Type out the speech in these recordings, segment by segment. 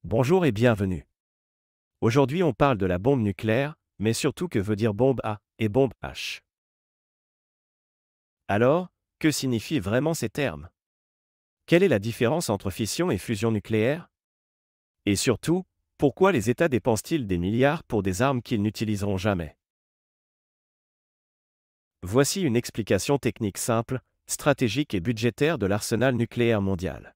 Bonjour et bienvenue. Aujourd'hui on parle de la bombe nucléaire, mais surtout que veut dire bombe A et bombe H. Alors, que signifient vraiment ces termes? Quelle est la différence entre fission et fusion nucléaire? Et surtout, pourquoi les États dépensent-ils des milliards pour des armes qu'ils n'utiliseront jamais? Voici une explication technique simple, stratégique et budgétaire de l'arsenal nucléaire mondial.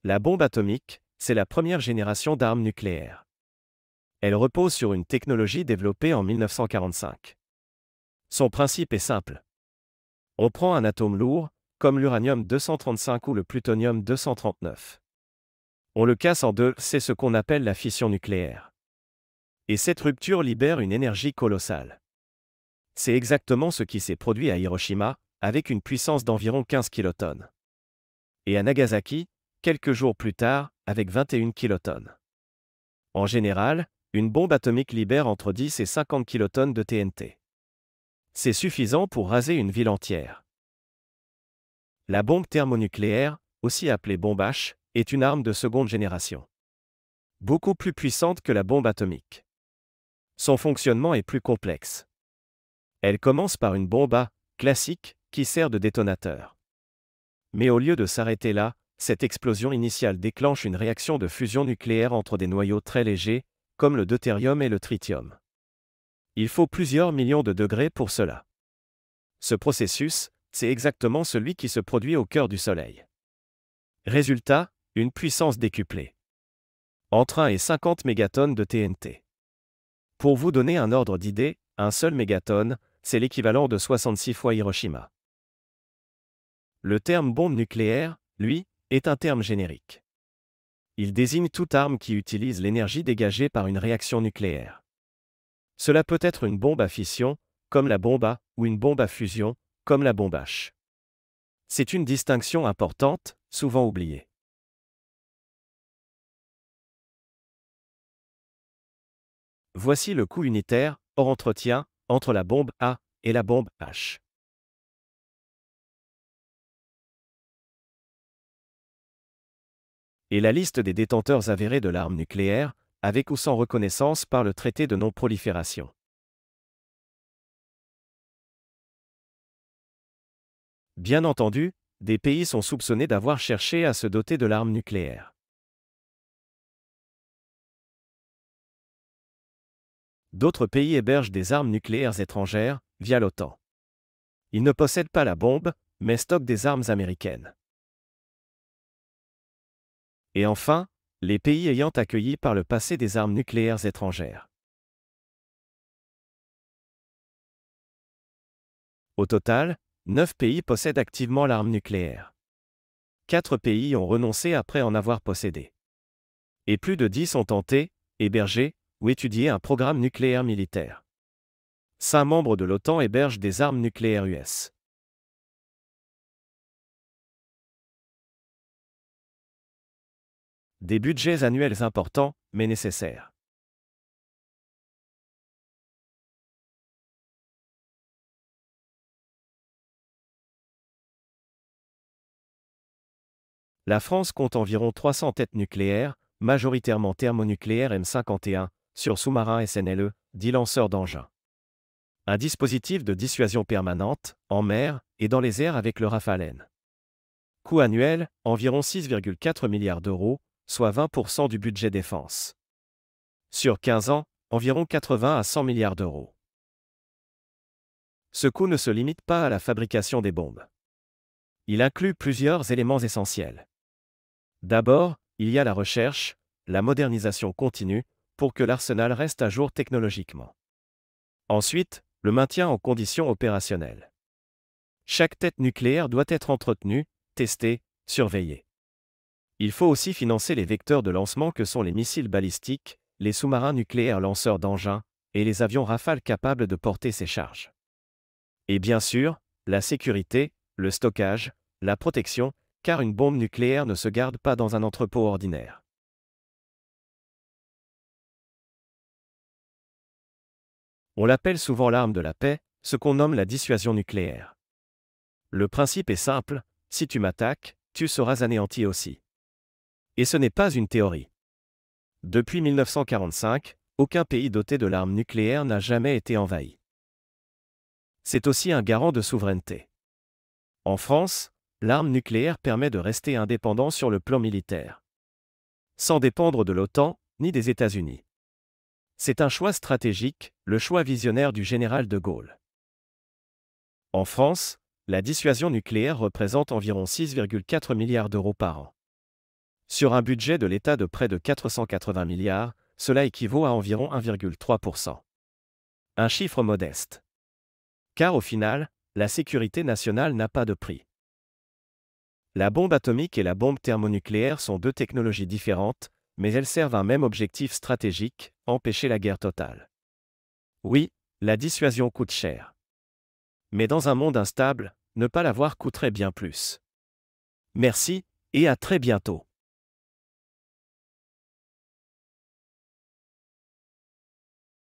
La bombe atomique, c'est la première génération d'armes nucléaires. Elle repose sur une technologie développée en 1945. Son principe est simple. On prend un atome lourd, comme l'uranium-235 ou le plutonium-239. On le casse en deux, c'est ce qu'on appelle la fission nucléaire. Et cette rupture libère une énergie colossale. C'est exactement ce qui s'est produit à Hiroshima, avec une puissance d'environ 15 kilotonnes. Et à Nagasaki, quelques jours plus tard, avec 21 kilotonnes. En général, une bombe atomique libère entre 10 et 50 kilotonnes de TNT. C'est suffisant pour raser une ville entière. La bombe thermonucléaire, aussi appelée bombe H, est une arme de seconde génération. Beaucoup plus puissante que la bombe atomique. Son fonctionnement est plus complexe. Elle commence par une bombe A, classique, qui sert de détonateur. Mais au lieu de s'arrêter là, cette explosion initiale déclenche une réaction de fusion nucléaire entre des noyaux très légers, comme le deutérium et le tritium. Il faut plusieurs millions de degrés pour cela. Ce processus, c'est exactement celui qui se produit au cœur du Soleil. Résultat, une puissance décuplée. Entre 1 et 50 mégatonnes de TNT. Pour vous donner un ordre d'idée, un seul mégatonne, c'est l'équivalent de 66 fois Hiroshima. Le terme bombe nucléaire, lui, est un terme générique. Il désigne toute arme qui utilise l'énergie dégagée par une réaction nucléaire. Cela peut être une bombe à fission, comme la bombe A, ou une bombe à fusion, comme la bombe H. C'est une distinction importante, souvent oubliée. Voici le coût unitaire, hors entretien, entre la bombe A et la bombe H. Et la liste des détenteurs avérés de l'arme nucléaire, avec ou sans reconnaissance par le traité de non-prolifération. Bien entendu, des pays sont soupçonnés d'avoir cherché à se doter de l'arme nucléaire. D'autres pays hébergent des armes nucléaires étrangères, via l'OTAN. Ils ne possèdent pas la bombe, mais stockent des armes américaines. Et enfin, les pays ayant accueilli par le passé des armes nucléaires étrangères. Au total, 9 pays possèdent activement l'arme nucléaire. 4 pays ont renoncé après en avoir possédé. Et plus de 10 ont tenté, hébergé, ou étudié un programme nucléaire militaire. 5 membres de l'OTAN hébergent des armes nucléaires US. Des budgets annuels importants, mais nécessaires. La France compte environ 300 têtes nucléaires, majoritairement thermonucléaires M51, sur sous-marins SNLE, dits lanceurs d'engins. Un dispositif de dissuasion permanente, en mer et dans les airs avec le Rafale-N. Coût annuel, environ 6,4 milliards d'euros, soit 20% du budget défense. Sur 15 ans, environ 80 à 100 milliards d'euros. Ce coût ne se limite pas à la fabrication des bombes. Il inclut plusieurs éléments essentiels. D'abord, il y a la recherche, la modernisation continue, pour que l'arsenal reste à jour technologiquement. Ensuite, le maintien en conditions opérationnelles. Chaque tête nucléaire doit être entretenue, testée, surveillée. Il faut aussi financer les vecteurs de lancement que sont les missiles balistiques, les sous-marins nucléaires lanceurs d'engins, et les avions Rafale capables de porter ces charges. Et bien sûr, la sécurité, le stockage, la protection, car une bombe nucléaire ne se garde pas dans un entrepôt ordinaire. On l'appelle souvent l'arme de la paix, ce qu'on nomme la dissuasion nucléaire. Le principe est simple, si tu m'attaques, tu seras anéanti aussi. Et ce n'est pas une théorie. Depuis 1945, aucun pays doté de l'arme nucléaire n'a jamais été envahi. C'est aussi un garant de souveraineté. En France, l'arme nucléaire permet de rester indépendant sur le plan militaire, sans dépendre de l'OTAN, ni des États-Unis. C'est un choix stratégique, le choix visionnaire du général de Gaulle. En France, la dissuasion nucléaire représente environ 6,4 milliards d'euros par an. Sur un budget de l'État de près de 480 milliards, cela équivaut à environ 1,3%. Un chiffre modeste. Car au final, la sécurité nationale n'a pas de prix. La bombe atomique et la bombe thermonucléaire sont deux technologies différentes, mais elles servent un même objectif stratégique, empêcher la guerre totale. Oui, la dissuasion coûte cher. Mais dans un monde instable, ne pas l'avoir coûterait bien plus. Merci, et à très bientôt.